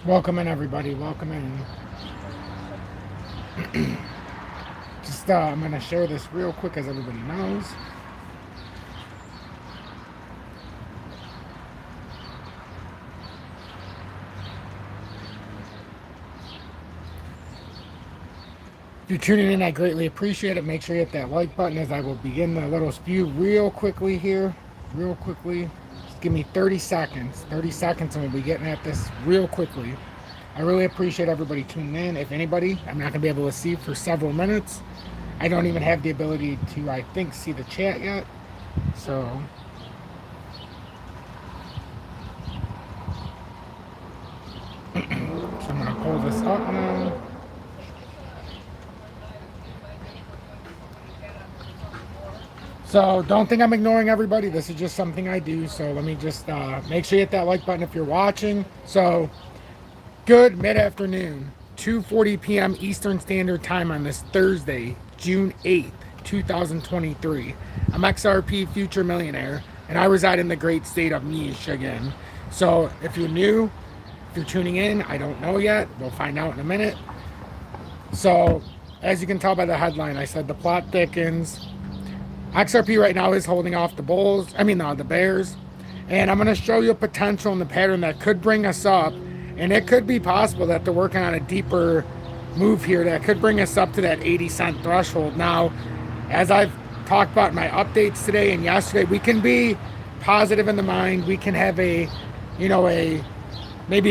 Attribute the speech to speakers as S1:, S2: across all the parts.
S1: Welcome in, everybody. Welcome in. I'm going to share this real quick as everybody knows. If you're tuning in, I greatly appreciate it. Make sure you hit that like button as I will begin the little spew real quickly here. Real quickly. Just give me 30 seconds. 30 seconds and we'll be getting at this real quickly. I really appreciate everybody tuning in. If anybody, I'm not going to be able to see for several minutes. I don't even have the ability to, I think, see the chat yet. So I'm going to pull this up now. So don't think I'm ignoring everybody. This is just something I do. So let me just make sure you hit that like button if you're watching. So good mid-afternoon, 2:40 p.m. Eastern Standard Time on this Thursday, June 8th, 2023. I'm XRP Future Millionaire, and I reside in the great state of Michigan. So if you're new, if you're tuning in, I don't know yet. We'll find out in a minute. So as you can tell by the headline, I said the plot thickens. XRP right now is holding off the the bears. And I'm going to show you a potential in the pattern that could bring us up. And it could be possible that they're working on a deeper move here that could bring us up to that 80-cent threshold. Now, as I've talked about in my updates today and yesterday, we can be positive in the mind. We can have maybe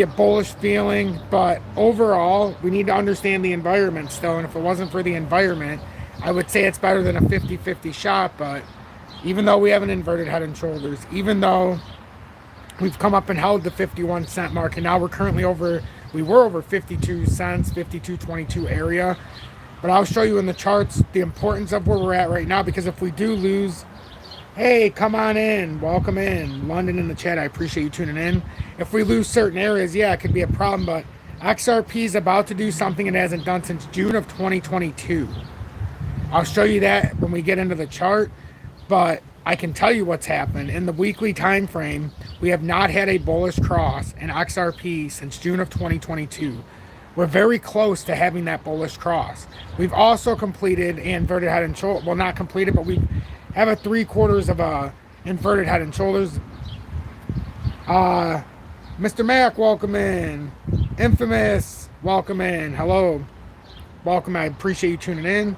S1: a bullish feeling. But overall, we need to understand the environment still. And if it wasn't for the environment, I would say it's better than a 50-50 shot, but even though we have an inverted head and shoulders, even though we've come up and held the 51 cent mark, and now we were over 52 cents, 52.22 area. But I'll show you in the charts the importance of where we're at right now, because if we do lose, hey, come on in, welcome in, London in the chat, I appreciate you tuning in. If we lose certain areas, yeah, it could be a problem, but XRP is about to do something it hasn't done since June of 2022. I'll show you that when we get into the chart, but I can tell you what's happened. In the weekly time frame, we have not had a bullish cross in XRP since June of 2022. We're very close to having that bullish cross. We've also completed an inverted head and shoulder. Well, not completed, but we have a 3/4 of a inverted head and shoulders. Mr. Mac, welcome in. Infamous, welcome in. Hello. Welcome. I appreciate you tuning in.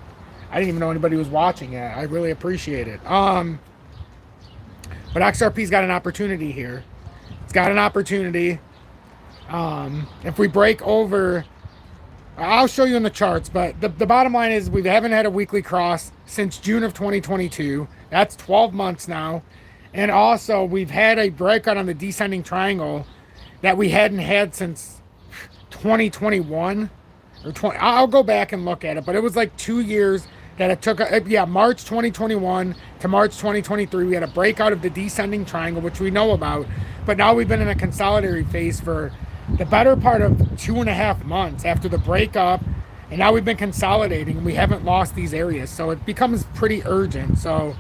S1: I didn't even know anybody was watching it. I really appreciate it. But XRP's got an opportunity here. It's got an opportunity. If we break over, I'll show you in the charts, but the bottom line is we haven't had a weekly cross since June of 2022. That's 12 months now. And also, we've had a breakout on the descending triangle that we hadn't had since 2021. Or 20. I'll go back and look at it, but it was like 2 years that it took. March 2021 to March 2023, we had a breakout of the descending triangle, which we know about, but now we've been in a consolidatory phase for the better part of 2.5 months after the breakup, and now we've been consolidating and we haven't lost these areas, so it becomes pretty urgent. So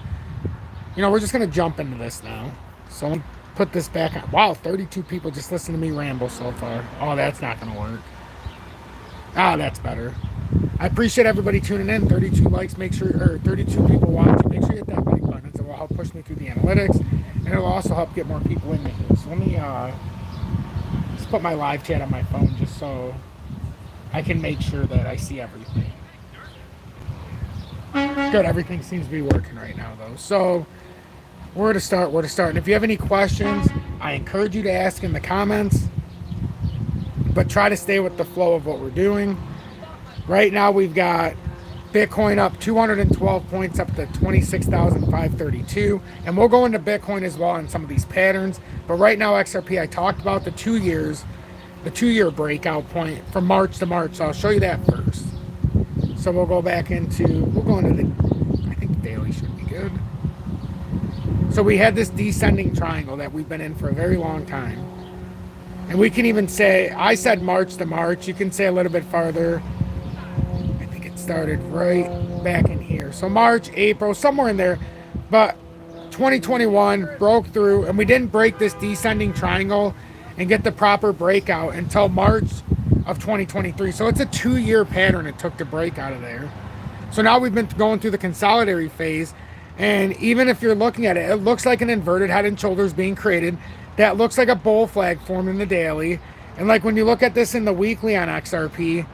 S1: we're just going to jump into this now. So let me put this back on. Wow, 32 people just listen to me ramble so far. Oh, that's not going to work. That's better. I appreciate everybody tuning in. 32 likes, 32 people watching. Make sure you hit that like button. It will help push me through the analytics, and it will also help get more people in here. So let me just put my live chat on my phone just so I can make sure that I see everything. Good, everything seems to be working right now, though. So where to start? And if you have any questions, I encourage you to ask in the comments, but try to stay with the flow of what we're doing. Right now, we've got Bitcoin up 212 points up to 26,532. And we'll go into Bitcoin as well on some of these patterns. But right now, XRP, I talked about the 2-year breakout point from March to March. So I'll show you that first. So we'll go into I think daily should be good. So we had this descending triangle that we've been in for a very long time. And we can even say, I said March to March. You can say a little bit farther. I think it started right back in here. So March, April, somewhere in there. But 2021 broke through, and we didn't break this descending triangle and get the proper breakout until March of 2023. So it's a 2-year pattern it took to break out of there. So now we've been going through the consolidatory phase, and even if you're looking at it, it looks like an inverted head and shoulders being created. That looks like a bull flag formed in the daily. And like when you look at this in the weekly on XRP,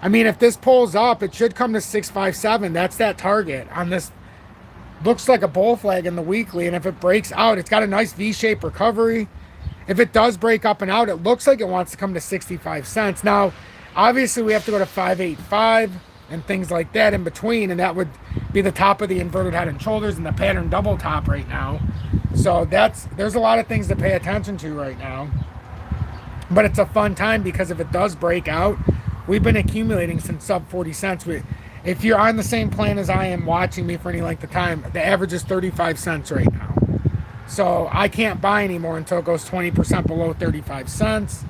S1: I mean, if this pulls up, it should come to 657. That's that target on this. Looks like a bull flag in the weekly, and if it breaks out, it's got a nice V-shaped recovery. If it does break up and out, it looks like it wants to come to 65 cents. Now, obviously, we have to go to 585 and things like that in between, and that would be the top of the inverted head and shoulders and the pattern double top right now. So there's a lot of things to pay attention to right now. But it's a fun time because if it does break out, we've been accumulating since sub 40 cents. If you're on the same plan as I am watching me for any length of time, the average is 35 cents right now. So I can't buy anymore until it goes 20% below 35 cents.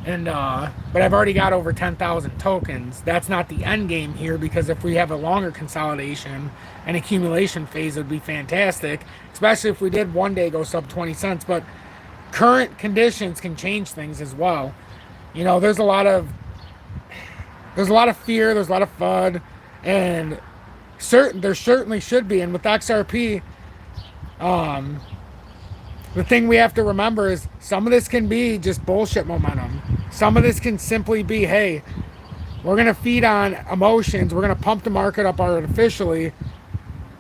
S1: And but I've already got over 10,000 tokens. That's not the end game here, because if we have a longer consolidation and accumulation phase, it would be fantastic, especially if we did one day go sub 20 cents. But current conditions can change things as well. You know, there's a lot of fear, there's a lot of FUD, and there certainly should be. And with XRP, the thing we have to remember is some of this can be just bullshit momentum. Some of this can simply be, hey, we're going to feed on emotions. We're going to pump the market up artificially.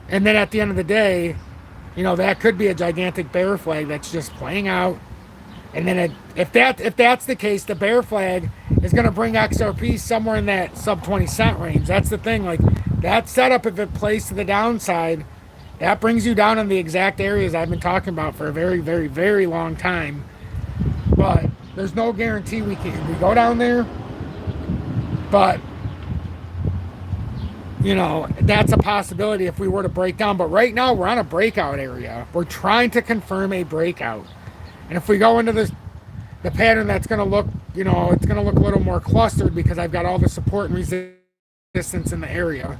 S1: And then at the end of the day, you know, that could be a gigantic bear flag that's just playing out. And then if that's the case, the bear flag is going to bring XRP somewhere in that sub 20 cent range. That's the thing. Like, that setup, if it plays to the downside, that brings you down in the exact areas I've been talking about for a very, very, very long time. But there's no guarantee we go down there. But, you know, that's a possibility if we were to break down. But right now, we're on a breakout area. We're trying to confirm a breakout. And if we go into the pattern, that's going to look, you know, it's going to look a little more clustered because I've got all the support and resistance in the area.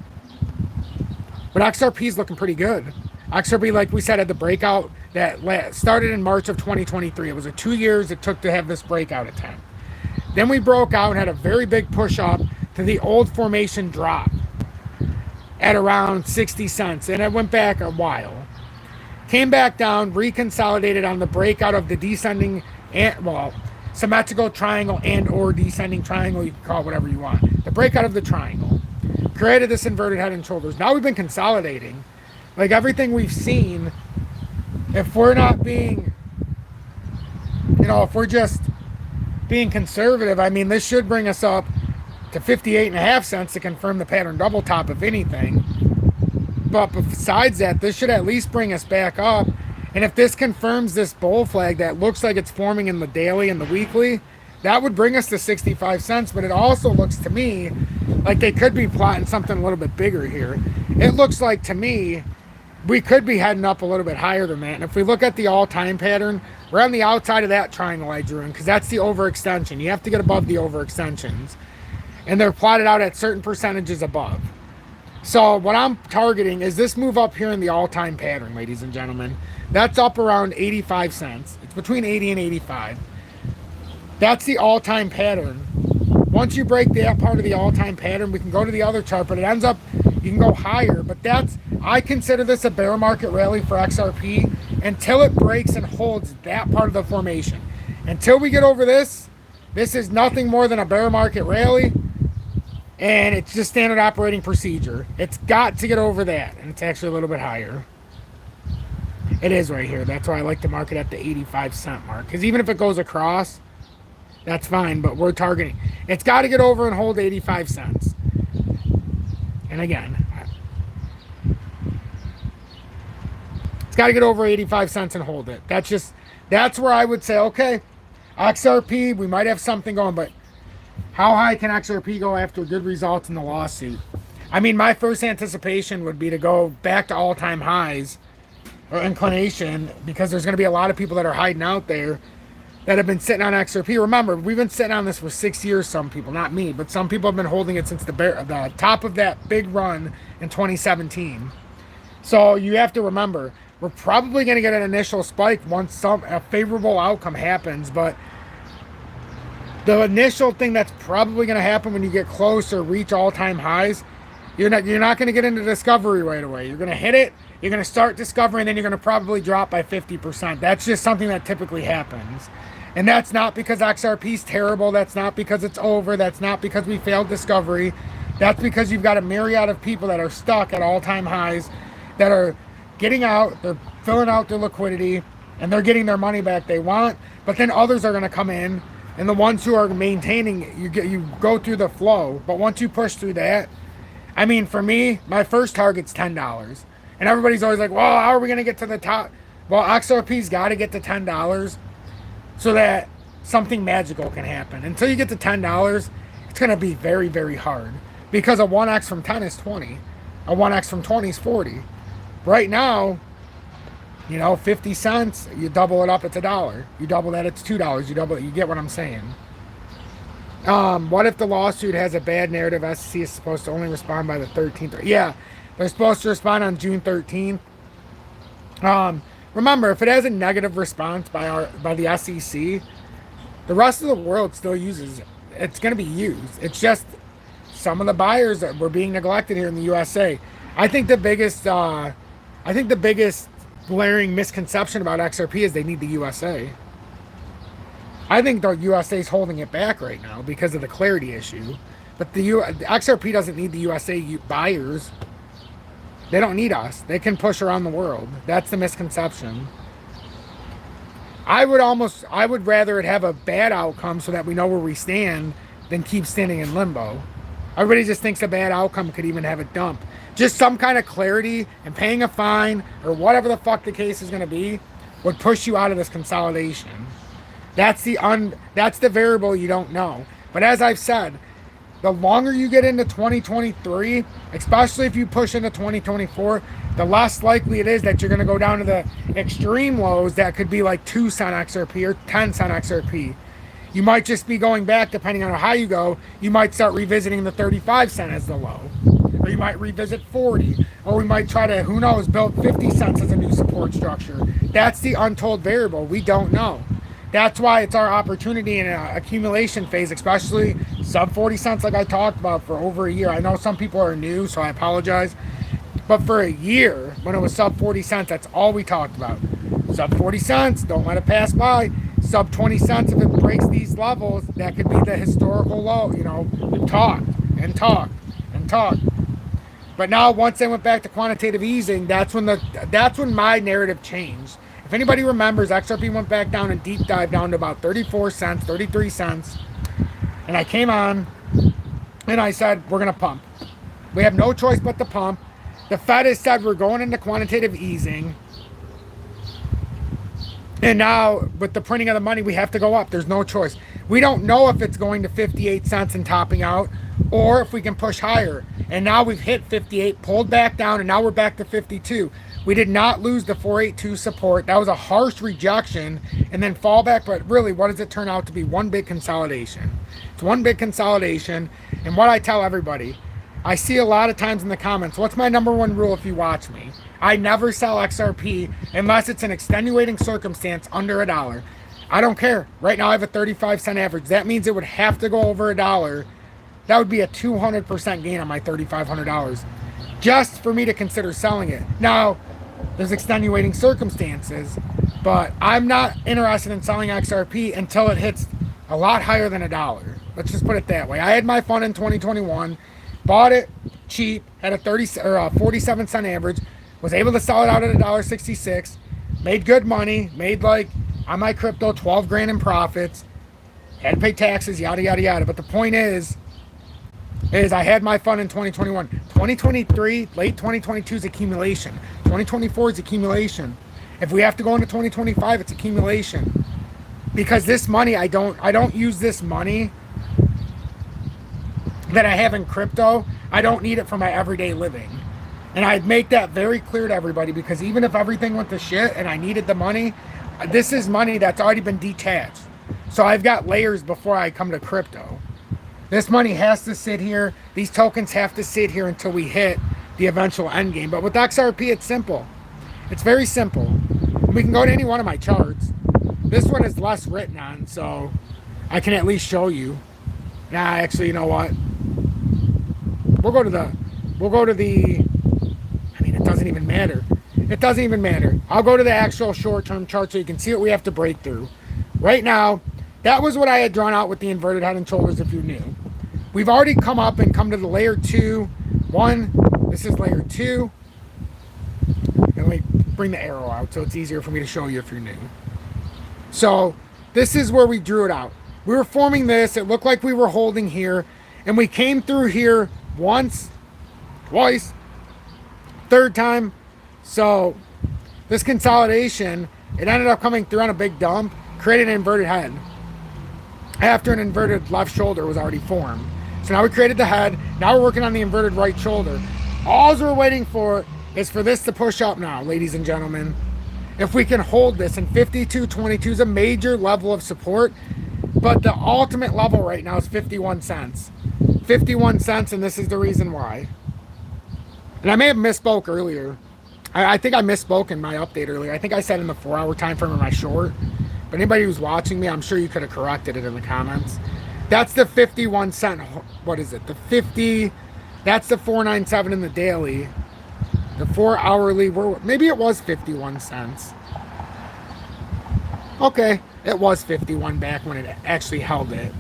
S1: But XRP is looking pretty good. XRP, like we said, had the breakout that started in March of 2023. It was 2 years it took to have this breakout attempt. Then we broke out and had a very big push up to the old formation drop at around 60 cents. And it went back a while. Came back down, reconsolidated on the breakout of the descending, symmetrical triangle and or descending triangle. You can call it whatever you want. The breakout of the triangle created this inverted head and shoulders. Now we've been consolidating. Like everything we've seen, if we're not being, you know, if we're just being conservative, I mean, this should bring us up to 58.5 cents to confirm the pattern double top, if anything. But besides that, this should at least bring us back up. And if this confirms this bull flag that looks like it's forming in the daily and the weekly, that would bring us to 65 cents. But it also looks to me like they could be plotting something a little bit bigger here. It looks like, to me, we could be heading up a little bit higher than that. And if we look at the all-time pattern, we're on the outside of that triangle I drew in, because that's the overextension. You have to get above the overextensions. And they're plotted out at certain percentages above. So what I'm targeting is this move up here in the all-time pattern, ladies and gentlemen. That's up around 85 cents. It's between 80 and 85. That's the all-time pattern. Once you break that part of the all-time pattern, we can go to the other chart, but it ends up, you can go higher. But I consider this a bear market rally for XRP until it breaks and holds that part of the formation. Until we get over this is nothing more than a bear market rally, and it's just standard operating procedure. It's got to get over that, and it's actually a little bit higher. It is right here. That's why I like to mark it at the 85 cent mark, because even if it goes across, that's fine, but we're targeting. It's got to get over and hold 85 cents. And again, it's got to get over 85 cents and hold it. That's where I would say, okay, XRP, we might have something going, but how high can XRP go after good results in the lawsuit? I mean, my first anticipation would be to go back to all-time highs or inclination, because there's going to be a lot of people that are hiding out there that have been sitting on XRP. Remember, we've been sitting on this for 6 years, some people, not me, but some people have been holding it since the top of that big run in 2017. So you have to remember, we're probably going to get an initial spike once a favorable outcome happens, but the initial thing that's probably going to happen when you get close or reach all-time highs, you're not going to get into discovery right away. You're going to hit it, you're going to start discovery, and then you're going to probably drop by 50%. That's just something that typically happens. And that's not because XRP is terrible. That's not because it's over. That's not because we failed discovery. That's because you've got a myriad of people that are stuck at all-time highs, that are getting out, they're filling out their liquidity, and they're getting their money back they want. But then others are going to come in, and the ones who are maintaining it, you go through the flow. But once you push through that, I mean, for me, my first target's $10. And everybody's always like, well, how are we going to get to the top? Well, XRP's got to get to $10 so that something magical can happen. Until you get to $10, it's going to be very, very hard. Because a 1x from 10 is 20. A 1x from 20 is 40. Right now, 50 cents, you double it up, it's $1. You double that, it's $2. You double it, you get what I'm saying. What if the lawsuit has a bad narrative? SEC is supposed to only respond by the 13th. Yeah, they're supposed to respond on June 13th. Remember, if it has a negative response by the SEC, the rest of the world still uses it. It's going to be used. It's just some of the buyers that were being neglected here in the USA. I think the biggest glaring misconception about XRP is they need the USA. I think the USA is holding it back right now because of the clarity issue. But the XRP doesn't need the USA buyers. They don't need us. They can push around the world. That's the misconception. I would rather it have a bad outcome so that we know where we stand than keep standing in limbo. Everybody just thinks a bad outcome could even have a dump. Just some kind of clarity and paying a fine or whatever the fuck the case is going to be would push you out of this consolidation. That's the variable you don't know. But as I've said, the longer you get into 2023, especially if you push into 2024, the less likely it is that you're going to go down to the extreme lows that could be like 2 cent XRP or 10 cent XRP. You might just be going back, depending on how high you go, you might start revisiting the 35 cent as the low. Or you might revisit 40. Or we might try to, who knows, build 50 cents as a new support structure. That's the untold variable. We don't know. That's why it's our opportunity in an accumulation phase, especially sub 40 cents like I talked about for over a year. I know some people are new, so I apologize. But for a year, when it was sub 40 cents, that's all we talked about. Sub 40 cents, don't let it pass by. Sub 20 cents, if it breaks these levels, that could be the historical low. We've talked and talked and talked. But now, once they went back to quantitative easing, that's when my narrative changed. If anybody remembers, XRP went back down and deep dive down to about 34 cents, 33 cents. And I came on and I said, we're going to pump. We have no choice but to pump. The Fed has said we're going into quantitative easing. And now, with the printing of the money, we have to go up. There's no choice. We don't know if it's going to 58 cents and topping out, or if we can push higher. And now we've hit 58, pulled back down, and now we're back to 52. We did not lose the 482 support. That was a harsh rejection and then fallback. But really, what does it turn out to be? One big consolidation. It's one big consolidation. And what I tell everybody, I see a lot of times in the comments, what's my number one rule if you watch me? I never sell XRP unless it's an extenuating circumstance under $1. I don't care. Right now I have a 35 cent average. That means it would have to go over $1. That would be a 200% gain on my $3,500 just for me to consider selling it. Now, there's extenuating circumstances, but I'm not interested in selling XRP until it hits a lot higher than $1. Let's just put it that way. I had my fun in 2021, bought it cheap, had a 47 cent average, was able to sell it out at $1.66, made good money, made like on my crypto 12 grand in profits, had to pay taxes, yada yada yada. But the point is I had my fun in 2021. 2023, late 2022 is accumulation. 2024 is accumulation. If we have to go into 2025, it's accumulation. Because this money, I don't use this money that I have in crypto. I don't need it for my everyday living. And I'd make that very clear to everybody, because even if everything went to shit and I needed the money, this is money that's already been detached. So I've got layers before I come to crypto. This money has to sit here. These tokens have to sit here until we hit the eventual end game. But with XRP, it's simple. It's very simple. We can go to any one of my charts. This one is less written on, so I can at least show you. Nah, actually, you know what? We'll go to the, I mean, it doesn't even matter. It doesn't even matter. I'll go to the actual short-term chart so you can see what we have to break through. Right now, that was what I had drawn out with the inverted head and shoulders if you knew. We've already come up and come to the layer 2. 1, this is layer 2. And let me bring the arrow out so it's easier for me to show you if you're new. So this is where we drew it out. We were forming this. It looked like we were holding here. And we came through here once, twice, third time. So this consolidation, it ended up coming through on a big dump, created an inverted head after an inverted left shoulder was already formed. So now we created the head. Now we're working on the inverted right shoulder. All we're waiting for is for this to push up now, ladies and gentlemen. If we can hold this, and 52.22 is a major level of support, but the ultimate level right now is 51 cents. 51 cents, and this is the reason why. And I may have misspoke earlier. I think I misspoke in my update earlier. I think I said in the 4-hour time frame in my short. But anybody who's watching me, I'm sure you could have corrected it in the comments. That's the 51 cent. What is it? The 50. That's the 497 in the daily. The 4-hourly. Maybe it was 51 cents. Okay, it was 51 back when it actually held it.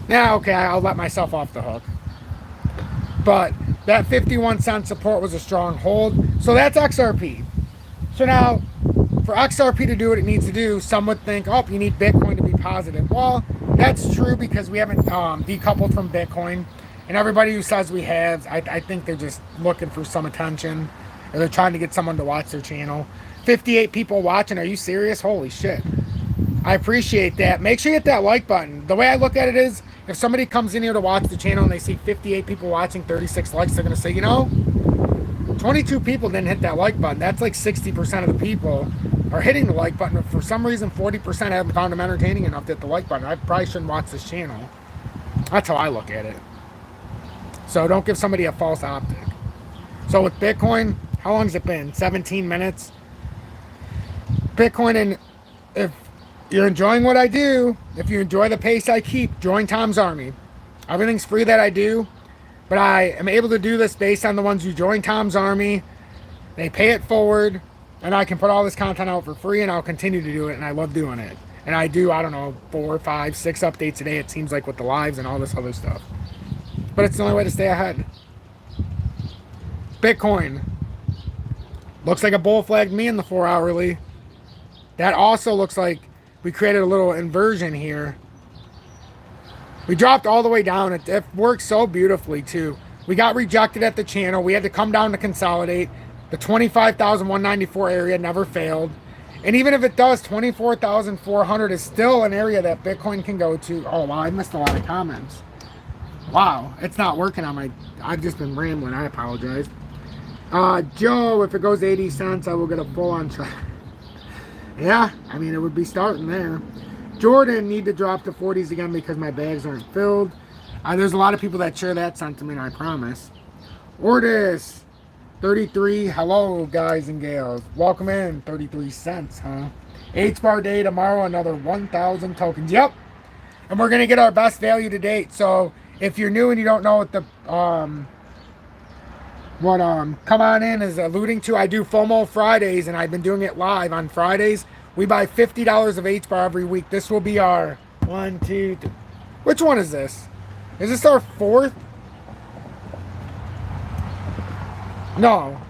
S1: Yeah, okay, I'll let myself off the hook. But that 51 cent support was a strong hold. So that's XRP. So now, for XRP to do what it needs to do, some would think, oh, you need Bitcoin to be positive. Well, that's true because we haven't decoupled from Bitcoin. And everybody who says we have, I think they're just looking for some attention. Or they're trying to get someone to watch their channel. 58 people watching. Are you serious? Holy shit. I appreciate that. Make sure you hit that like button. The way I look at it is, if somebody comes in here to watch the channel and they see 58 people watching, 36 likes, they're going to say, you know, 22 people didn't hit that like button. That's like 60% of the people are hitting the like button. But for some reason, 40% haven't found them entertaining enough to hit the like button. I probably shouldn't watch this channel. That's how I look at it. So don't give somebody a false optic. So with Bitcoin, how long has it been? 17 minutes? Bitcoin, and if you're enjoying what I do, if you enjoy the pace I keep, join Tom's Army. Everything's free that I do, but I am able to do this based on the ones who join Tom's Army. They pay it forward, and I can put all this content out for free, and I'll continue to do it, and I love doing it. And I do, I don't know, 4, 5, 6 updates a day, it seems like, with the lives and all this other stuff. But it's the only way to stay ahead. Bitcoin. Looks like a bull flagged me in the 4-hourly. That also looks like we created a little inversion here. We dropped all the way down. It worked so beautifully, too. We got rejected at the channel. We had to come down to consolidate. The 25,194 area never failed. And even if it does, 24,400 is still an area that Bitcoin can go to. Oh, wow, I missed a lot of comments. Wow, it's not working on my... I've just been rambling. I apologize. Joe, if it goes 80 cents, I will get a full-on try. Yeah, I mean, it would be starting there. Jordan, need to drop to 40s again because my bags aren't filled. There's a lot of people that share that sentiment, I promise. Ortis, 33. Hello, guys and gals. Welcome in. 33 cents, huh? HBAR day tomorrow, another 1,000 tokens. Yep. And we're going to get our best value to date. So if you're new and you don't know what the... come on in is alluding to, I do FOMO Fridays, and I've been doing it live on Fridays. We buy $50 of HBAR every week. This will be our 1, 2, 3. Which one is this? Is this our 4th? No.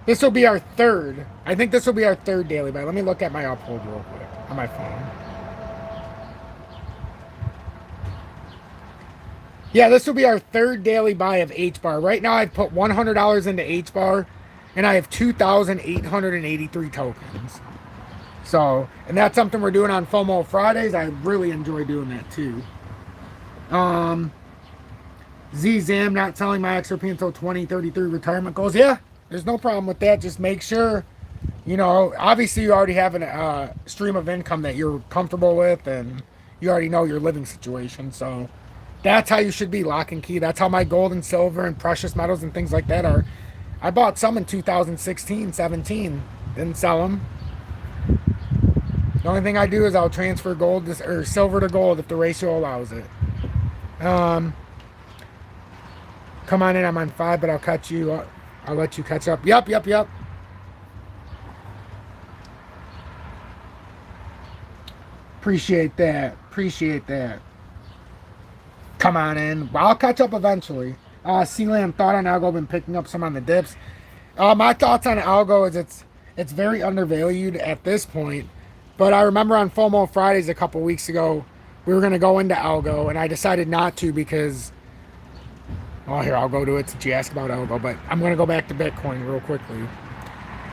S1: This will be our 3rd. I think this will be our 3rd daily buy. Let me look at my uphold real quick on my phone. Yeah, this will be our 3rd daily buy of HBAR. Right now, I've put $100 into HBAR, and I have 2,883 tokens. So, and that's something we're doing on FOMO Fridays. I really enjoy doing that, too. ZZAM, not selling my XRP until 2033 retirement goals. Yeah, there's no problem with that. Just make sure, you know, obviously you already have a stream of income that you're comfortable with, and you already know your living situation, so... That's how you should be, lock and key. That's how my gold and silver and precious metals and things like that are. I bought some in 2016, 17. Didn't sell them. The only thing I do is I'll transfer gold or silver to gold if the ratio allows it. Come on in. I'm on 5, but I'll catch you. I'll let you catch up. Yep. Appreciate that. Come on in. Well, I'll catch up eventually. C-Lam thought on algo, been picking up some on the dips. My thoughts on algo is it's very undervalued at this point. But I remember on FOMO Fridays a couple weeks ago, we were going to go into algo, and I decided not to because, well, here, I'll go to it since you asked about algo, but I'm going to go back to Bitcoin real quickly.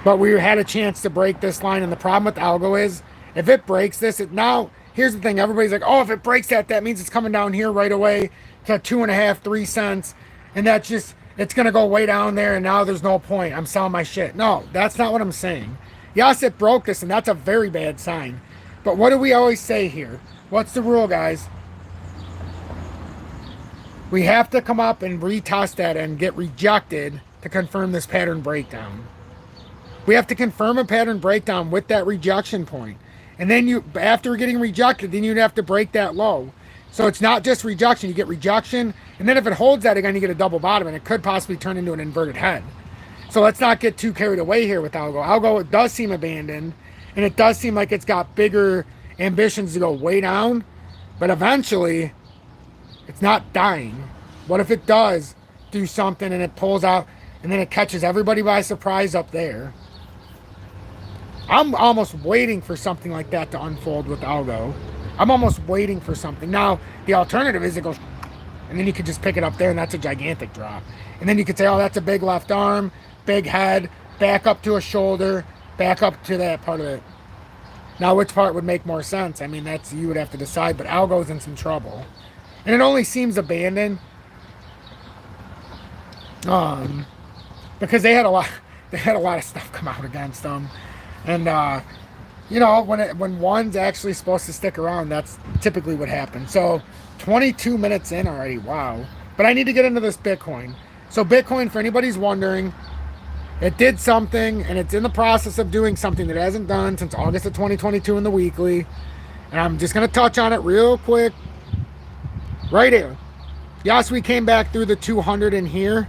S1: But we had a chance to break this line, and the problem with algo is, if it breaks this, now, here's the thing, everybody's like, oh, if it breaks that means it's coming down here right away to 2.5, 3 cents, and that's just, it's going to go way down there, and now there's no point. I'm selling my shit. No, that's not what I'm saying. Yes, it broke this, and that's a very bad sign. But what do we always say here? What's the rule, guys? We have to come up and retest that and get rejected to confirm this pattern breakdown. We have to confirm a pattern breakdown with that rejection point. And then after getting rejected, then you'd have to break that low. So it's not just rejection. You get rejection, and then if it holds that again, you get a double bottom, and it could possibly turn into an inverted head. So let's not get too carried away here with algo. Algo, it does seem abandoned, and it does seem like it's got bigger ambitions to go way down, but eventually it's not dying. What if it does do something and it pulls out and then it catches everybody by surprise up there? I'm almost waiting for something like that to unfold with algo. I'm almost waiting for something. Now, the alternative is it goes, and then you could just pick it up there, and that's a gigantic drop. And then you could say, oh, that's a big left arm, big head, back up to a shoulder, back up to that part of it. Now, which part would make more sense? I mean, that's, you would have to decide, but algo's in some trouble. And it only seems abandoned because they had a lot of stuff come out against them. And you know, when one's actually supposed to stick around, that's typically what happens. So 22 minutes in already, wow. But I need to get into this Bitcoin. So Bitcoin, for anybody's wondering, it did something, and it's in the process of doing something that it hasn't done since August of 2022 in the weekly. And I'm just going to touch on it real quick. Right here. Yes, we came back through the 200 in here.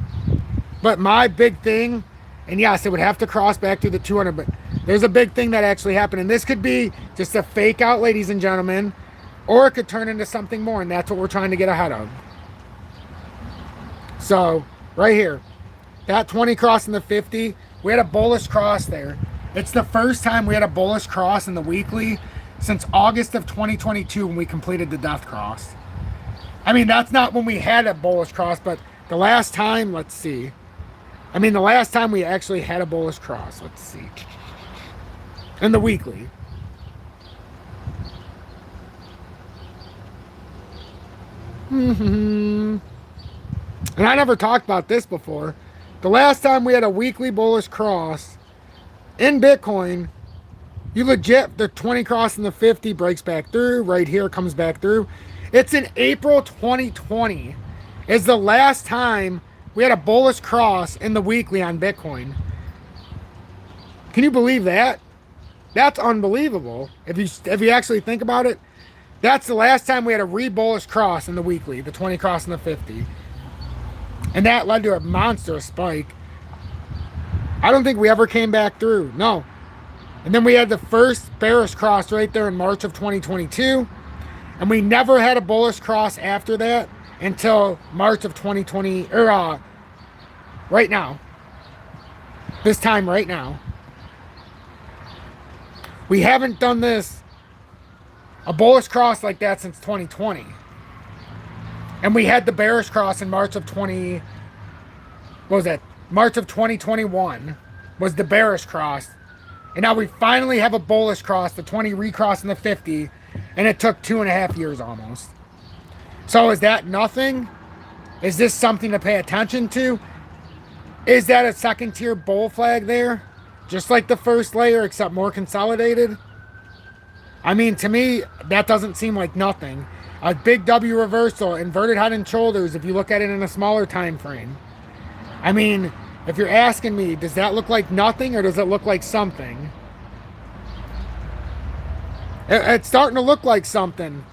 S1: But my big thing, and yes, it would have to cross back through the 200, but there's a big thing that actually happened. And this could be just a fake out, ladies and gentlemen, or it could turn into something more, and that's what we're trying to get ahead of. So, right here, that 20 crossing the 50, we had a bullish cross there. It's the first time we had a bullish cross in the weekly since August of 2022 when we completed the death cross. I mean, that's not when we had a bullish cross, but the last time, let's see. I mean, the last time we actually had a bullish cross, let's see. In the weekly. And I never talked about this before. The last time we had a weekly bullish cross in Bitcoin, you legit, the 20 crossing the 50 breaks back through. Right here comes back through. It's in April 2020 is the last time we had a bullish cross in the weekly on Bitcoin. Can you believe that? That's unbelievable. If you actually think about it, that's the last time we had a re-bullish cross in the weekly, the 20 crossing the 50. And that led to a monster spike. I don't think we ever came back through. No. And then we had the first bearish cross right there in March of 2022. And we never had a bullish cross after that until March of 2020, or right now. This time right now. We haven't done a bullish cross like that since 2020. And we had the bearish cross in March of March of 2021 was the bearish cross. And now we finally have a bullish cross, the 20 recrossing the 50, and it took 2.5 years almost. So is that nothing? Is this something to pay attention to? Is that a second tier bull flag there? Just like the first layer, except more consolidated? I mean, to me, that doesn't seem like nothing. A big W reversal, inverted head and shoulders, if you look at it in a smaller time frame. I mean, If you're asking me, does that look like nothing or does it look like something? It's starting to look like something.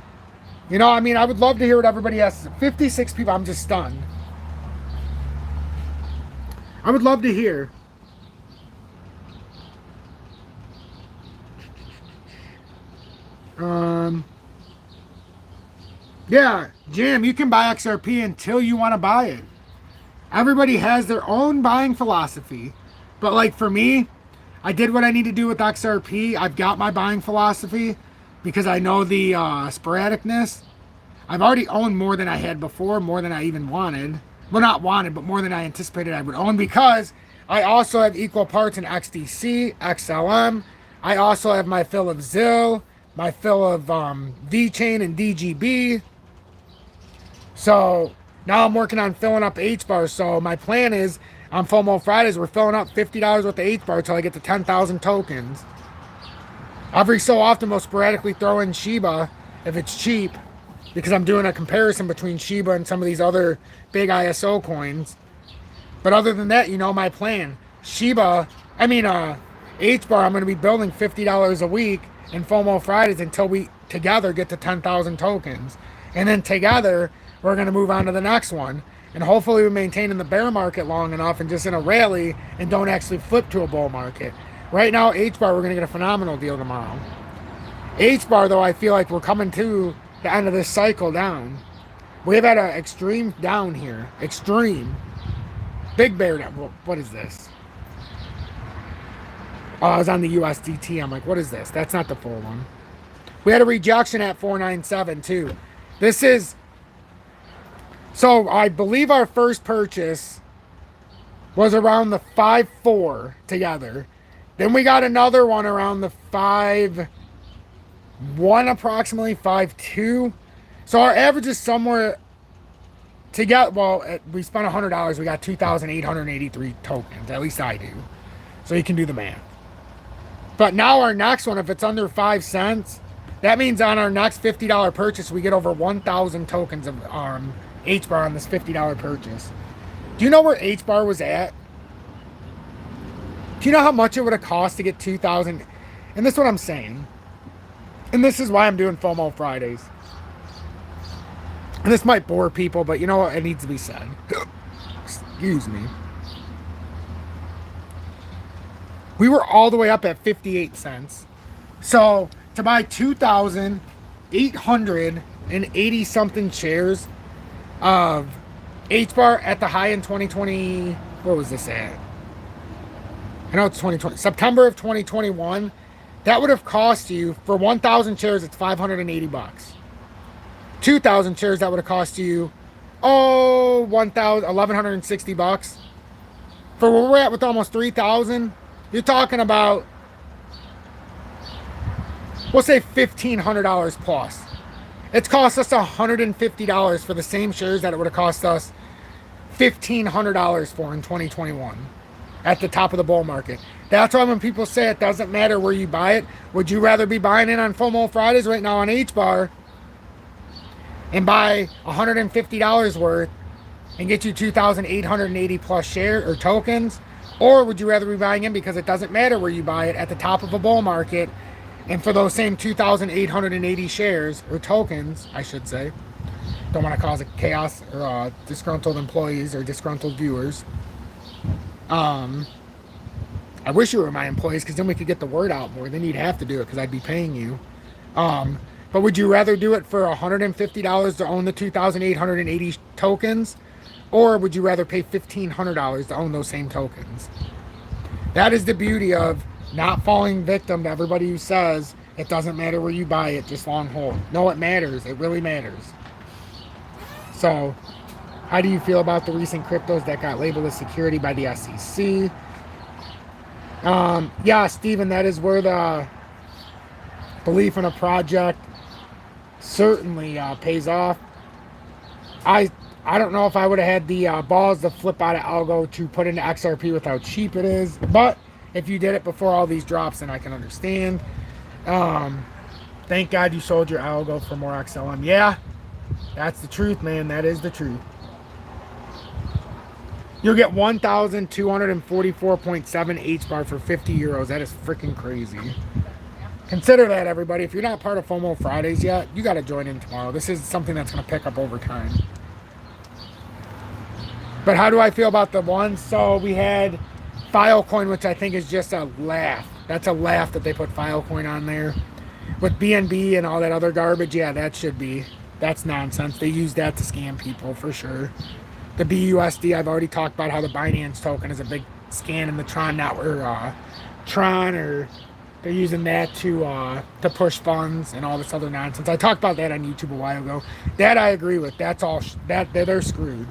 S1: You know, I mean, I would love to hear what everybody has. 56 people, I'm just stunned. I would love to hear. Yeah, Jim, you can buy XRP until you want to buy it. Everybody has their own buying philosophy. But like for me, I did what I need to do with XRP. I've got my buying philosophy because I know the sporadicness. I've already owned more than I had before, more than I even wanted. Well, not wanted, but more than I anticipated I would own because I also have equal parts in XDC, XLM. I also have my fill of ZIL, my fill of VChain and DGB. So now I'm working on filling up HBAR. So my plan is on FOMO Fridays, we're filling up $50 worth of HBAR until I get to 10,000 tokens. Every so often, we'll sporadically throw in Shiba if it's cheap, because I'm doing a comparison between Shiba and some of these other big ISO coins. But other than that, you know my plan. HBAR, I'm going to be building $50 a week in FOMO Fridays until we together get to 10,000 tokens. And then together, we're going to move on to the next one. And hopefully we maintain in the bear market long enough and just in a rally and don't actually flip to a bull market. Right now, HBAR, we're going to get a phenomenal deal tomorrow. HBAR, though, I feel like we're coming to the end of this cycle down. We've had an extreme down here. Extreme. Big bear down. What is this? Oh, I was on the USDT. I'm like, what is this? That's not the full one. We had a rejection at 497 too. This is... So I believe our first purchase was around the 5.4 together. Then we got another one around the 5.1 approximately, 5.2. So our average is somewhere to get, well, we spent $100. We got 2,883 tokens. At least I do. So you can do the math. But now our next one, if it's under 5 cents, that means on our next $50 purchase, we get over 1,000 tokens of HBAR on this $50 purchase. Do you know where HBAR was at? Do you know how much it would have cost to get 2,000? And this is what I'm saying. And this is why I'm doing FOMO Fridays. And this might bore people, but you know what? It needs to be said. Excuse me. We were all the way up at 58 cents. So to buy 2,880 something shares of HBAR at the high in 2020, what was this at? I know it's 2020, September of 2021. That would have cost you, for 1,000 shares, it's $580. 2,000 shares, that would have cost you, $1,160. For where we're at with almost 3,000, you're talking about, we'll say $1,500 plus. It's cost us $150 for the same shares that it would have cost us $1,500 for in 2021 at the top of the bull market. That's why when people say it doesn't matter where you buy it, would you rather be buying it on FOMO Fridays right now on HBAR and buy $150 worth and get you 2,880 plus shares or tokens? Or would you rather be buying in because it doesn't matter where you buy it at the top of a bull market, and for those same 2,880 shares or tokens, I should say, don't want to cause a chaos or disgruntled employees or disgruntled viewers. I wish you were my employees because then we could get the word out more. Then you'd have to do it because I'd be paying you. But would you rather do it for $150 to own the 2,880 tokens? Or would you rather pay $1,500 to own those same tokens? That is the beauty of not falling victim to everybody who says it doesn't matter where you buy it, just long hold. No, it matters. It really matters. So, how do you feel about the recent cryptos that got labeled as security by the SEC? Yeah, Stephen, that is where the belief in a project certainly pays off. I don't know if I would have had the balls to flip out of algo to put into XRP with how cheap it is, but if you did it before all these drops, then I can understand. Thank God you sold your algo for more XLM. Yeah, that's the truth, man. That is the truth. You'll get 1,244.7 HBAR for 50 euros. That is freaking crazy. Consider that, everybody. If you're not part of FOMO Fridays yet, you got to join in tomorrow. This is something that's going to pick up over time. But how do I feel about the ones? So we had Filecoin, which I think is just a laugh. That's a laugh that they put Filecoin on there. With BNB and all that other garbage, yeah, that should be. That's nonsense. They use that to scam people for sure. The BUSD, I've already talked about how the Binance token is a big scam in the Tron network, Tron, or they're using that to push funds and all this other nonsense. I talked about that on YouTube a while ago. That I agree with. That's all. They're screwed.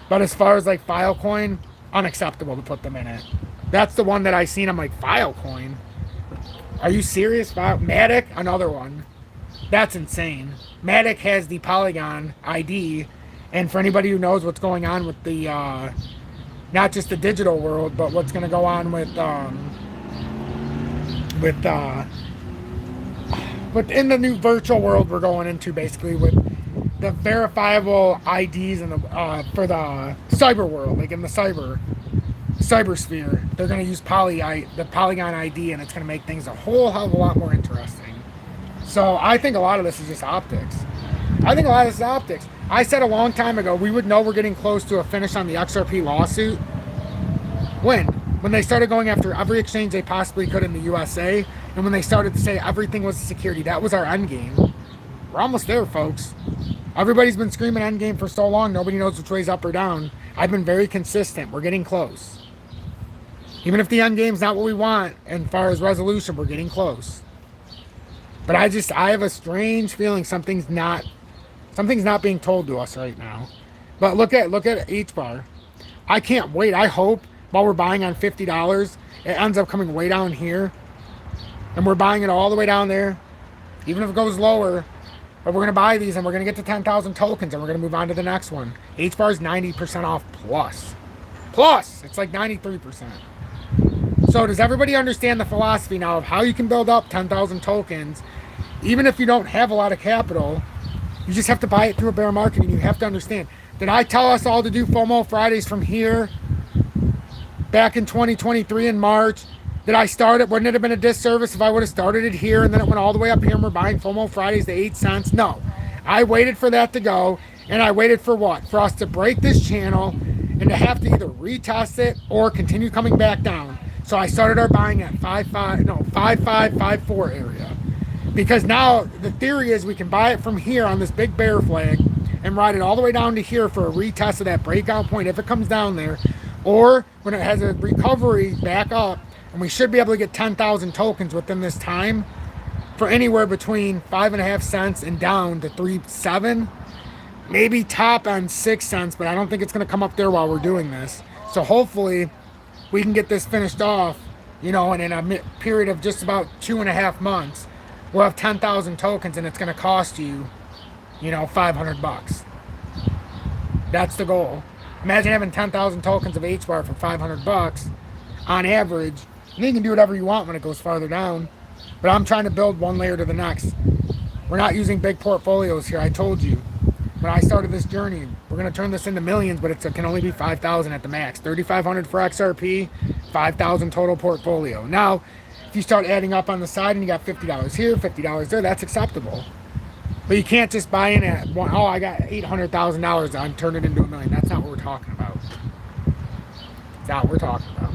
S1: But as far as like Filecoin, unacceptable to put them in it. That's the one that I seen. I'm like, Filecoin? Are you serious? Matic, another one. That's insane. Matic has the Polygon ID, and for anybody who knows what's going on with the not just the digital world, but what's going to go on with in the new virtual world we're going into, basically, with the verifiable IDs and the for the cyber world, like in the cybersphere, they're going to use the Polygon ID, and it's going to make things a whole hell of a lot more interesting. So I think a lot of this is just optics. I said a long time ago we would know we're getting close to a finish on the XRP lawsuit. When they started going after every exchange they possibly could in the USA, and when they started to say everything was a security. That was our end game. We're almost there, folks. Everybody's been screaming end game for so long, nobody knows which way's up or down. I've been very consistent. We're getting close. Even if the end game's not what we want, and as far as resolution, we're getting close. But I have a strange feeling something's not being told to us right now. But look at HBAR. I can't wait. I hope while we're buying on $50, it ends up coming way down here, and we're buying it all the way down there, even if it goes lower. But we're going to buy these, and we're going to get to 10,000 tokens, and we're going to move on to the next one. HBAR is 90% off plus. It's like 93%. So does everybody understand the philosophy now of how you can build up 10,000 tokens, even if you don't have a lot of capital? You just have to buy it through a bear market, and you have to understand. Did I tell us all to do FOMO Fridays from here back in 2023 in March? Did I start it? Wouldn't it have been a disservice if I would have started it here and then it went all the way up here and we're buying FOMO Fridays to 8 cents? No. I waited for that to go, and I waited for what? For us to break this channel and to have to either retest it or continue coming back down. So I started our buying at 5554 area. Because now the theory is we can buy it from here on this big bear flag and ride it all the way down to here for a retest of that breakout point if it comes down there, or when it has a recovery back up, and we should be able to get 10,000 tokens within this time for anywhere between 5.5 cents and down to 3.7, maybe top on 6 cents, but I don't think it's going to come up there while we're doing this. So hopefully we can get this finished off, and in a period of just about 2.5 months, we'll have 10,000 tokens, and it's going to cost you, $500. That's the goal. Imagine having 10,000 tokens of HBAR for $500 on average. And you can do whatever you want when it goes farther down. But I'm trying to build one layer to the next. We're not using big portfolios here. I told you when I started this journey, we're going to turn this into millions, but it can only be 5,000 at the max. 3,500 for XRP, 5,000 total portfolio. Now, if you start adding up on the side and you got $50 here, $50 there, that's acceptable. But you can't just buy in at one, oh, I got $800,000, I'm turning it into $1 million. That's not what we're talking about. That's not what we're talking about.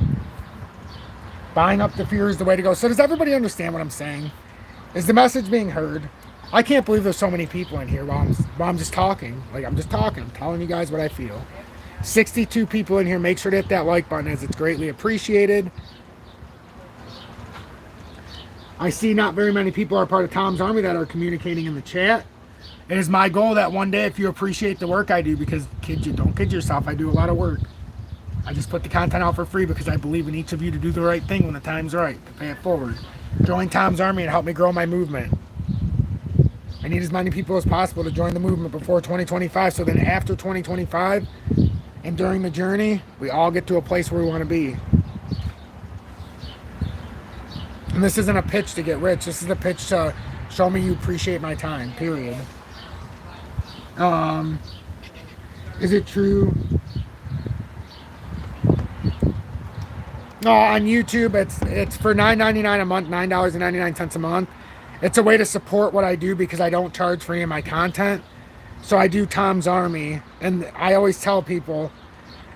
S1: Buying up the fear is the way to go. So does everybody understand what I'm saying? Is the message being heard? I can't believe there's so many people in here while I'm just talking. Like, I'm just talking. I'm telling you guys what I feel. 62 people in here. Make sure to hit that like button, as it's greatly appreciated. I see not very many people are part of Tom's Army that are communicating in the chat. It is my goal that one day, if you appreciate the work I do, because don't kid yourself, I do a lot of work. I just put the content out for free because I believe in each of you to do the right thing when the time's right, to pay it forward. Join Tom's Army and help me grow my movement. I need as many people as possible to join the movement before 2025, so then after 2025 and during the journey, we all get to a place where we want to be. And this isn't a pitch to get rich. This is a pitch to show me you appreciate my time, period. Is it true On YouTube, it's for $9.99 a month, $9.99 a month. It's a way to support what I do because I don't charge for any of my content. So I do Tom's Army, and I always tell people,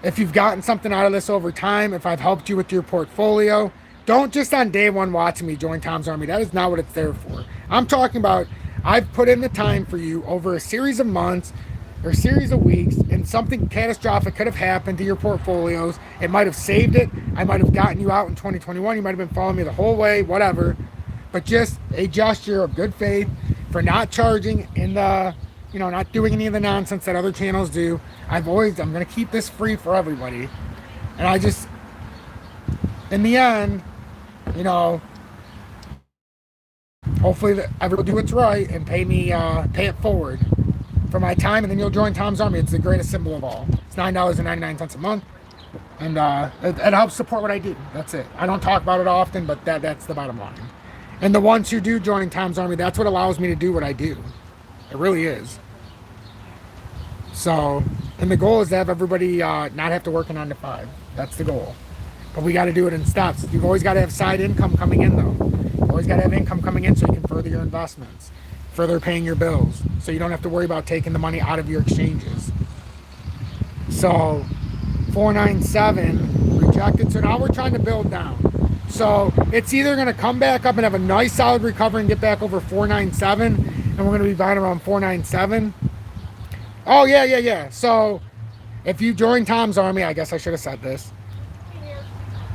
S1: if you've gotten something out of this over time, if I've helped you with your portfolio, don't just on day one watching me join Tom's Army. That is not what it's there for. I'm talking about I've put in the time for you over a series of months or a series of weeks, and something catastrophic could have happened to your portfolios. It might have saved it. I might have gotten you out in 2021. You might have been following me the whole way, whatever. But just a gesture of good faith for not charging in the, not doing any of the nonsense that other channels do. I'm going to keep this free for everybody. And I just, in the end, hopefully everybody will do what's right and pay it forward for my time, and then you'll join Tom's Army. It's the greatest symbol of all. It's $9.99 a month, and it helps support what I do. That's it. I don't talk about it often, but that's the bottom line. And the ones who do join Tom's Army, that's what allows me to do what I do. It really is. So, and the goal is to have everybody not have to work a 9 to 5. That's the goal. But we got to do it in steps. You've always got to have side income coming in, though. You always got to have income coming in so you can further your investments, further paying your bills, so you don't have to worry about taking the money out of your exchanges. So, 497 rejected. So now we're trying to build down. So it's either going to come back up and have a nice solid recovery and get back over 497, and we're going to be buying around 497. Oh, yeah. So if you join Tom's Army, I guess I should have said this.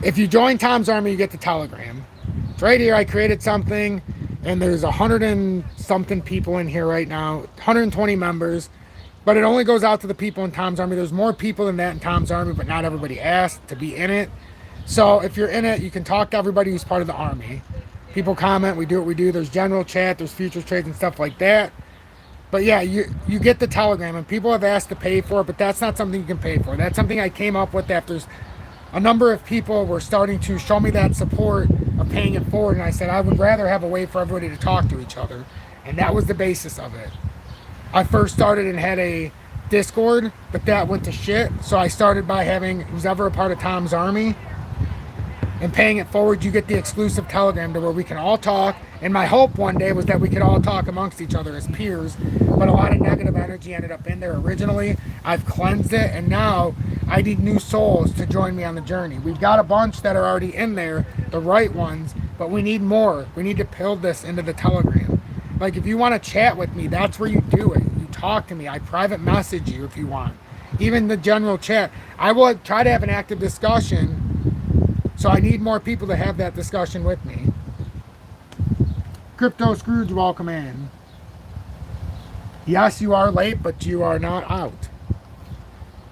S1: If you join Tom's Army, you get the Telegram. It's right here. I created something, and there's 100 and something people in here right now, 120 members, but it only goes out to the people in Tom's Army. There's more people than that in Tom's Army, but not everybody asked to be in it. So if you're in it, you can talk to everybody who's part of the Army. People comment, we do what we do. There's general chat, there's futures trades and stuff like that. But yeah, you get the Telegram, and people have asked to pay for it, but that's not something you can pay for. That's something I came up with after a number of people were starting to show me that support of paying it forward, and I said I would rather have a way for everybody to talk to each other, and that was the basis of it. I first started and had a Discord, but that went to shit, so I started by having who's ever a part of Tom's Army and paying it forward. You get the exclusive Telegram to where we can all talk, and my hope one day was that we could all talk amongst each other as peers, but a lot of negative energy ended up in there originally. I've cleansed it, and now I need new souls to join me on the journey. We've got a bunch that are already in there, the right ones, but we need more. We need to build this into the Telegram. Like, if you want to chat with me, that's where you do it. You talk to me. I private message you if you want. Even the general chat. I will try to have an active discussion, so I need more people to have that discussion with me. Crypto Scrooge, welcome in. Yes, you are late, but you are not out.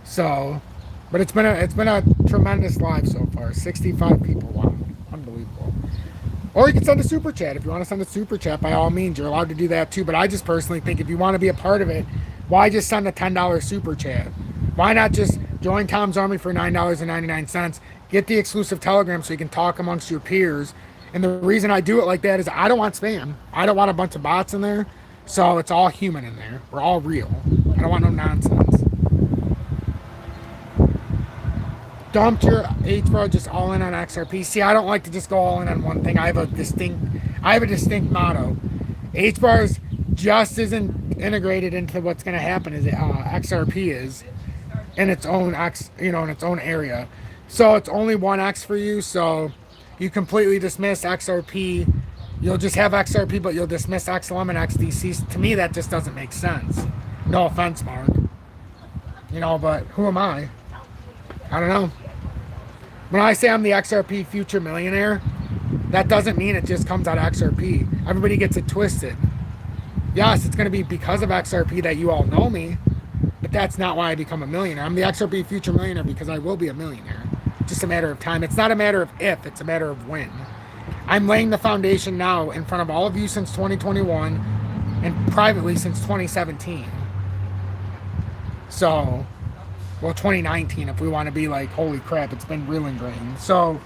S1: So, but it's been a tremendous live so far. 65 people. Wow, unbelievable. Or you can send a super chat. If you want to send a super chat, by all means, you're allowed to do that too. But I just personally think if you want to be a part of it, why just send a $10 super chat? Why not just join Tom's Army for $9.99? Get the exclusive Telegram so you can talk amongst your peers. And the reason I do it like that is I don't want spam. I don't want a bunch of bots in there. So it's all human in there. We're all real. I don't want no nonsense. Dumped your HBAR just all in on XRP. See, I don't like to just go all in on one thing. I have a distinct motto. HBAR is just as integrated into what's going to happen as XRP is in its own in its own area. So it's only 1x for you. So you completely dismiss XRP. You'll just have XRP, but you'll dismiss XLM and XDC. To me, that just doesn't make sense. No offense, Mark. But who am I? I don't know. When I say I'm the XRP future millionaire, that doesn't mean it just comes out of XRP. Everybody gets it twisted. Yes, it's going to be because of XRP that you all know me, but that's not why I become a millionaire. I'm the XRP future millionaire because I will be a millionaire. Just a matter of time. It's not a matter of if, it's a matter of when. I'm laying the foundation now in front of all of you since 2021 and privately since 2017. So, well, 2019 if we want to be like, holy crap, it's been real ingrained. So,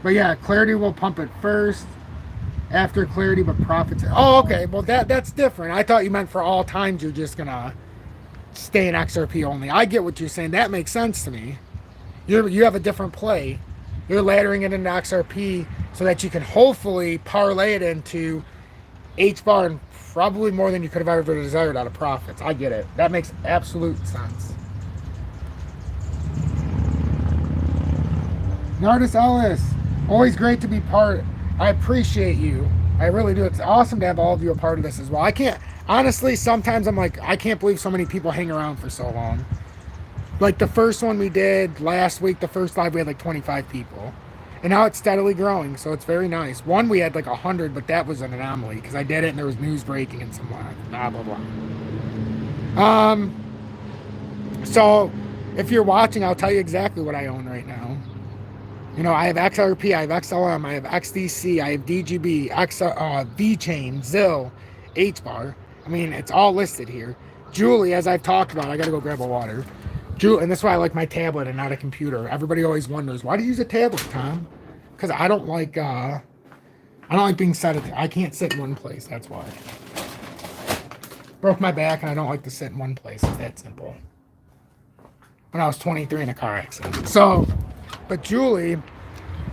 S1: but yeah, Clarity will pump it first. After Clarity, but profits. Oh, okay. Well, that's different. I thought you meant for all times you're just going to stay in XRP only. I get what you're saying. That makes sense to me. You have a different play. You're laddering it into XRP so that you can hopefully parlay it into HBAR and probably more than you could have ever desired out of profits. I get it. That makes absolute sense. Nardis Ellis, always great to be part. I appreciate you. I really do. It's awesome to have all of you a part of this as well. I can't, honestly, sometimes I'm like, I can't believe so many people hang around for so long. Like the first one we did last week, the first live, we had like 25 people. And now it's steadily growing, so it's very nice. One, we had like 100, but that was an anomaly because I did it and there was news breaking and some blah, blah, blah. So if you're watching, I'll tell you exactly what I own right now. You know, I have XRP, I have XLM, I have XDC, I have DGB, VChain, ZIL, HBAR. I mean, it's all listed here. Julie, as I've talked about, I gotta go grab a water. And that's why I like my tablet and not a computer. Everybody always wonders, why do you use a tablet, Tom? Because I don't like being sedative. I can't sit in one place, that's why. Broke my back and I don't like to sit in one place. It's that simple. When I was 23 in a car accident. So, but Julie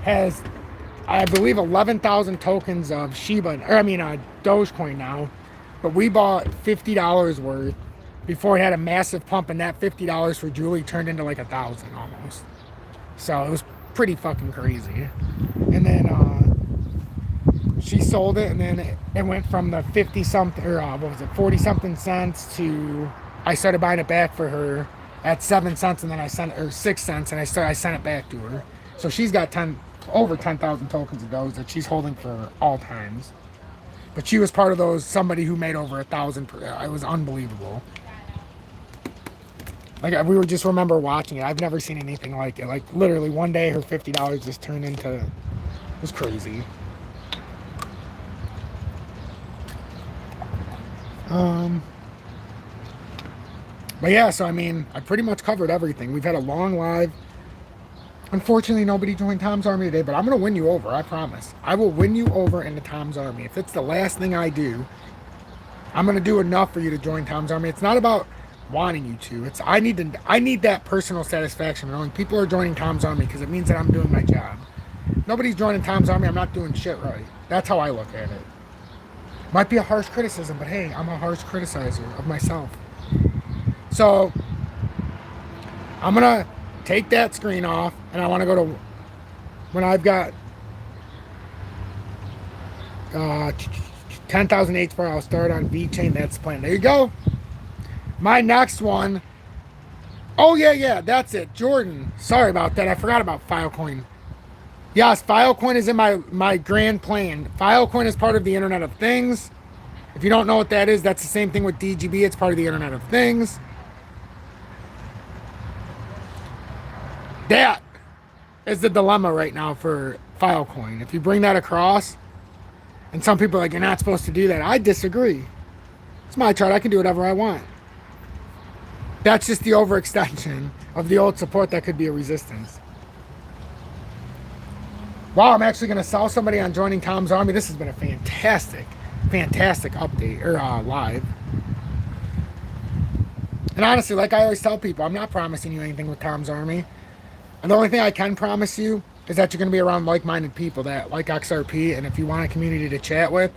S1: has, I believe, 11,000 tokens of Dogecoin now. But we bought $50 worth before it had a massive pump, and that $50 for Julie turned into like 1,000 almost. So it was pretty fucking crazy. And then she sold it, and then it went from the 50 something, or what was it, 40 something cents to, I started buying it back for her at 7 cents, and then I sent her 6 cents, and I sent it back to her. So she's got over 10,000 tokens of those that she's holding for all times. But she was part of those, somebody who made over 1,000. It was unbelievable. Like, we were just remember watching it. I've never seen anything like it. Like, literally one day her $50 just turned into, it was crazy. But yeah, so I mean, I pretty much covered everything. We've had a long live. Unfortunately, nobody joined Tom's Army today, but I'm going to win you over, I promise. I will win you over into Tom's Army. If it's the last thing I do, I'm going to do enough for you to join Tom's Army. It's not about wanting you to. It's I need that personal satisfaction knowing people are joining Tom's Army because it means that I'm doing my job. Nobody's joining Tom's Army, I'm not doing shit right. That's how I look at it. Might be a harsh criticism, but hey, I'm a harsh criticizer of myself. So, I'm going to take that screen off, and I want to go to, when I've got 10,000 HBAR, I'll start on VChain. That's the plan. There you go. My next one, oh yeah, that's it. Jordan, sorry about that. I forgot about Filecoin. Yes, Filecoin is in my grand plan. Filecoin is part of the Internet of Things. If you don't know what that is, that's the same thing with DGB. It's part of the Internet of Things. That is the dilemma right now for Filecoin. If you bring that across, and some people are like, you're not supposed to do that. I disagree. It's my chart. I can do whatever I want. That's just the overextension of the old support that could be a resistance. Wow, I'm actually going to sell somebody on joining Tom's Army. This has been a fantastic update, or live. And honestly, like I always tell people, I'm not promising you anything with Tom's Army. And the only thing I can promise you is that you're going to be around like-minded people that like XRP, and if you want a community to chat with,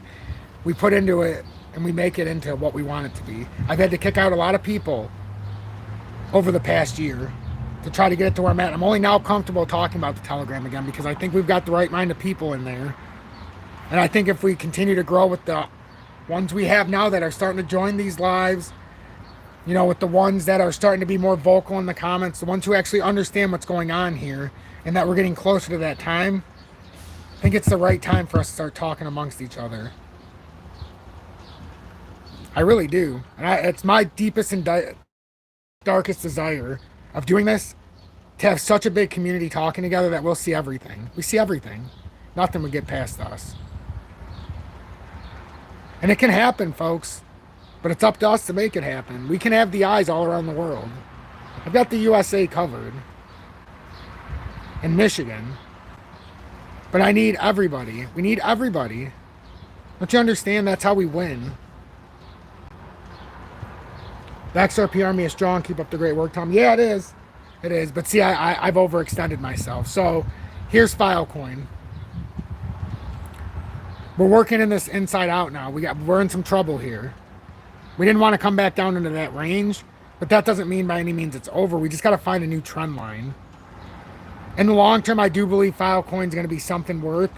S1: we put into it and we make it into what we want it to be. I've had to kick out a lot of people over the past year to try to get it to where I'm at. I'm only now comfortable talking about the Telegram again because I think we've got the right mind of people in there. And I think if we continue to grow with the ones we have now that are starting to join these lives, you know, with the ones that are starting to be more vocal in the comments, the ones who actually understand what's going on here, and that we're getting closer to that time, I think it's the right time for us to start talking amongst each other. I really do. And it's my deepest and darkest desire of doing this, to have such a big community talking together that we'll see everything. We see everything. Nothing would get past us. And it can happen, folks. But it's up to us to make it happen. We can have the eyes all around the world. I've got the USA covered. And Michigan. But I need everybody. We need everybody. Don't you understand? That's how we win. The XRP Army is strong. Keep up the great work, Tom. Yeah, it is. It is. But see, I've overextended myself. So Here's Filecoin. We're working in this inside out now. We're in some trouble here. We didn't want to come back down into that range, but that doesn't mean by any means it's over. We just got to find a new trend line. In the long term, I do believe Filecoin is going to be something worth.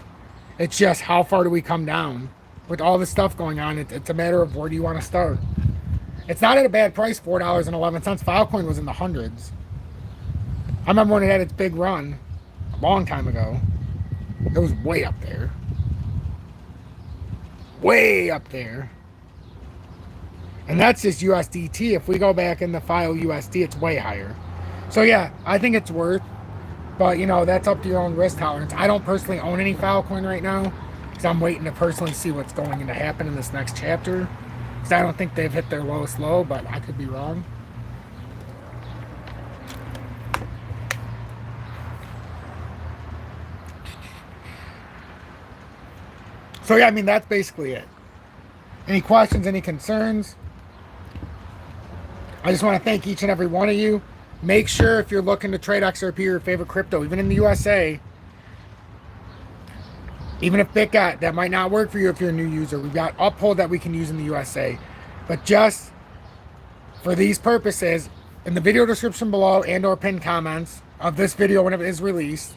S1: It's just how far do we come down? With all this stuff going on, it's a matter of where do you want to start. It's not at a bad price, $4.11. Filecoin was in the hundreds. I remember when it had its big run a long time ago. It was way up there. Way up there. And that's just USDT. If we go back in the file USD, it's way higher. So yeah, I think it's worth. But, you know, that's up to your own risk tolerance. I don't personally own any Filecoin right now because I'm waiting to personally see what's going to happen in this next chapter. Because I don't think they've hit their lowest low, but I could be wrong. So, yeah, I mean, that's basically it. Any questions, any concerns? I just want to thank each and every one of you. Make sure if you're looking to trade XRP or your favorite crypto, even in the USA, even if BitGet, that might not work for you if you're a new user. We've got Uphold that we can use in the USA. But just for these purposes, in the video description below and or pinned comments of this video whenever it is released,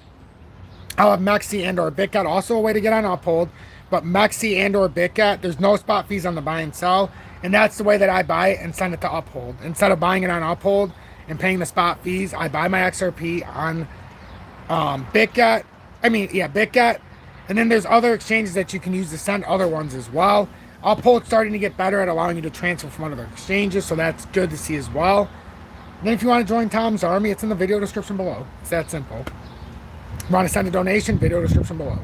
S1: I'll have Mexi and or BitGet, also a way to get on Uphold. But Mexi and or BitGet, there's no spot fees on the buy and sell. And that's the way that I buy it and send it to Uphold. Instead of buying it on Uphold and paying the spot fees, I buy my XRP on BitGet. BitGet. And then there's other exchanges that you can use to send other ones as well. Uphold's starting to get better at allowing you to transfer from other exchanges, so that's good to see as well. And then if you want to join Tom's Army, it's in the video description below. It's that simple. If you want to send a donation, video description below.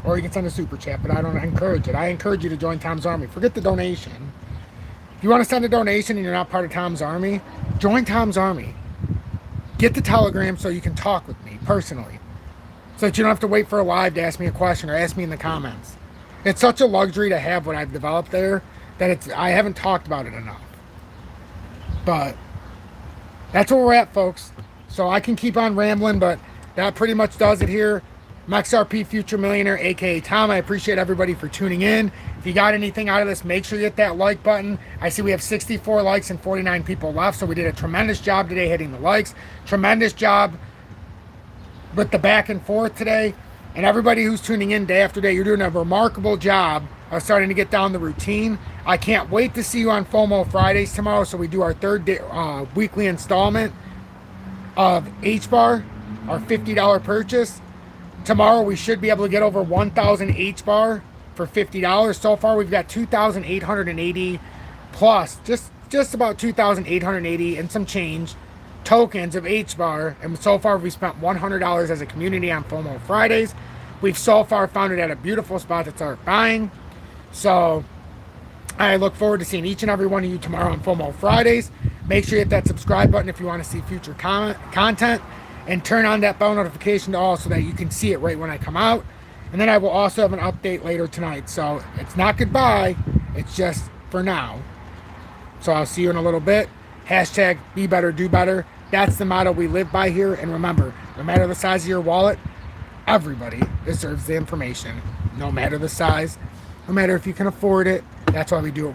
S1: Or you can send a super chat, but I don't encourage it. I encourage you to join Tom's Army. Forget the donation. If you want to send a donation and you're not part of Tom's Army, join Tom's Army. Get the Telegram so you can talk with me personally. So that you don't have to wait for a live to ask me a question or ask me in the comments. It's such a luxury to have what I've developed there that I haven't talked about it enough. But that's where we're at, folks. So I can keep on rambling, but that pretty much does it here. I'm XRP Future Millionaire, aka Tom. I appreciate everybody for tuning in. If you got anything out of this, make sure you hit that like button. I see we have 64 likes and 49 people left, so we did a tremendous job today hitting the likes. Tremendous job with the back and forth today. And everybody who's tuning in day after day, you're doing a remarkable job of starting to get down the routine. I can't wait to see you on FOMO Fridays tomorrow, so we do our third weekly installment of HBAR, our $50 purchase. Tomorrow we should be able to get over 1,000 HBAR for $50. So far we've got 2,880 plus, just about 2,880 and some change tokens of HBAR, and so far we've spent $100 as a community on FOMO Fridays. We've so far found it at a beautiful spot to start buying. So I look forward to seeing each and every one of you tomorrow on FOMO Fridays. Make sure you hit that subscribe button if you want to see future content, and turn on that bell notification to all so that you can see it right when I come out. And then I will also have an update later tonight. So it's not goodbye, it's just for now. So I'll see you in a little bit. Hashtag be better, do better. That's the motto we live by here. And remember, no matter the size of your wallet, everybody deserves the information. No matter the size, no matter if you can afford it. That's why we do what we do.